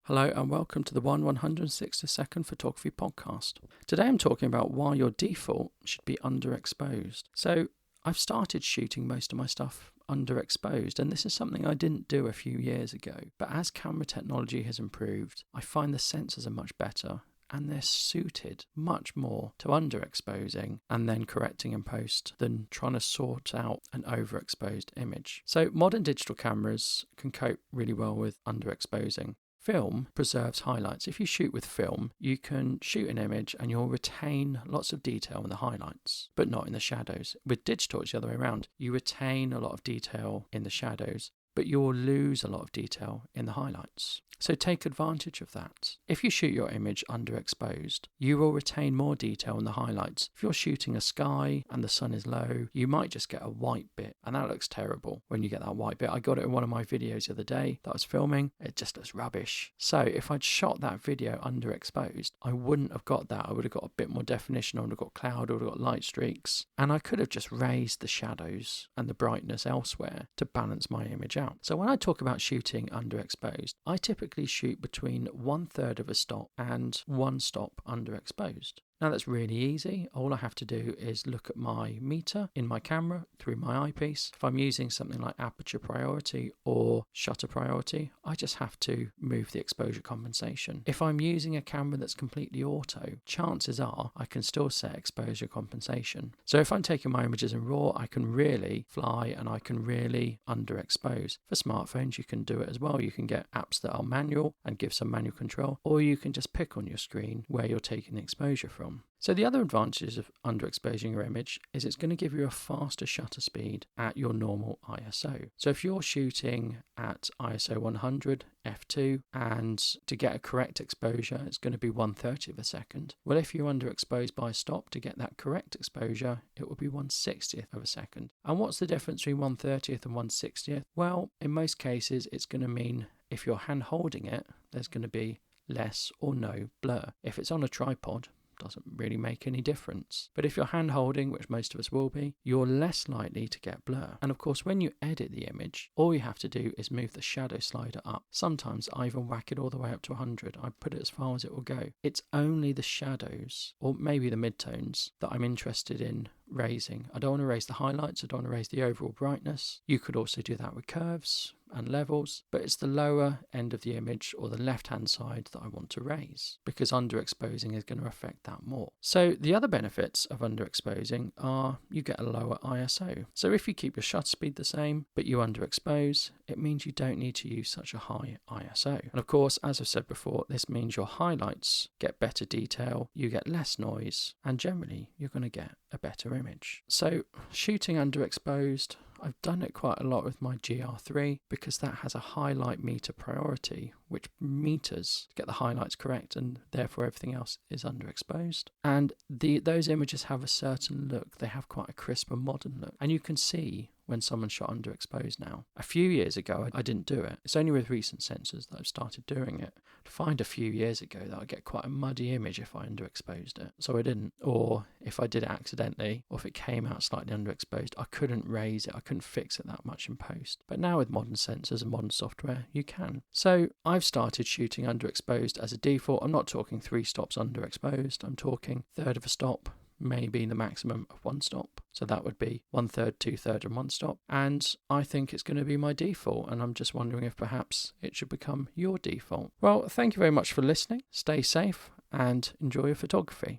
Hello and welcome to the 162nd Photography Podcast. Today I'm talking about why your default should be underexposed. So I've started shooting most of my stuff underexposed, and this is something I didn't do a few years ago. But as camera technology has improved, I find the sensors are much better and they're suited much more to underexposing and then correcting in post than trying to sort out an overexposed image. So modern digital cameras can cope really well with underexposing. Film preserves highlights. If you shoot with film, you can shoot an image and you'll retain lots of detail in the highlights, but not in the shadows. With digital, it's the other way around. You retain a lot of detail in the shadows, but you will lose a lot of detail in the highlights. So take advantage of that. If you shoot your image underexposed, you will retain more detail in the highlights. If you're shooting a sky and the sun is low, you might just get a white bit, and that looks terrible when you get that white bit. I got it in one of my videos the other day that I was filming. It just looks rubbish. So if I'd shot that video underexposed, I wouldn't have got that. I would have got a bit more definition. I would have got cloud, I would have got light streaks, and I could have just raised the shadows and the brightness elsewhere to balance my image out. So when I talk about shooting underexposed, I typically shoot between 1/3 of a stop and 1 stop underexposed. Now that's really easy. All I have to do is look at my meter in my camera through my eyepiece. If I'm using something like aperture priority or shutter priority, I just have to move the exposure compensation. If I'm using a camera that's completely auto, chances are I can still set exposure compensation. So if I'm taking my images in RAW, I can really fly and I can really underexpose. For smartphones, you can do it as well. You can get apps that are manual and give some manual control, or you can just pick on your screen where you're taking the exposure from. So the other advantages of underexposing your image is it's going to give you a faster shutter speed at your normal ISO. So if you're shooting at ISO 100 f2 and to get a correct exposure it's going to be 1/30 of a second. Well, if you're underexposed by a stop, to get that correct exposure it will be 1/60th of a second. And what's the difference between 1/30th and 1/60th? Well, in most cases it's going to mean if you're hand holding it there's going to be less or no blur. If it's on a tripod, doesn't really make any difference. But if you're hand holding, which most of us will be, you're less likely to get blur. And of course, when you edit the image, all you have to do is move the shadow slider up. Sometimes I even whack it all the way up to 100. I put it as far as it will go. It's only the shadows, or maybe the midtones, that I'm interested in raising. I don't want to raise the highlights, I don't want to raise the overall brightness. You could also do that with curves and levels, but it's the lower end of the image or the left hand side that I want to raise, because underexposing is going to affect that more. So the other benefits of underexposing are you get a lower ISO. So if you keep your shutter speed the same but you underexpose, it means you don't need to use such a high ISO. And of course, as I've said before, this means your highlights get better detail, you get less noise, and generally you're going to get a better image. So shooting underexposed, I've done it quite a lot with my GR3 because that has a highlight meter priority, which meters to get the highlights correct, and therefore everything else is underexposed. And those images have a certain look. They have quite a crisp and modern look, and you can see when someone shot underexposed now. A few years ago, I didn't do it. It's only with recent sensors that I've started doing it. To find a few years ago that I'd get quite a muddy image if I underexposed it. So I didn't. Or if I did it accidentally, or if it came out slightly underexposed, I couldn't raise it. I couldn't fix it that much in post. But now with modern sensors and modern software, you can. So I've started shooting underexposed as a default. I'm not talking 3 stops underexposed. I'm talking 1/3 of a stop, maybe the maximum of 1 stop. So that would be 1/3, 2/3 and 1 stop. And I think it's going to be my default, and I'm just wondering if perhaps it should become your default. Well, thank you very much for listening. Stay safe and enjoy your photography.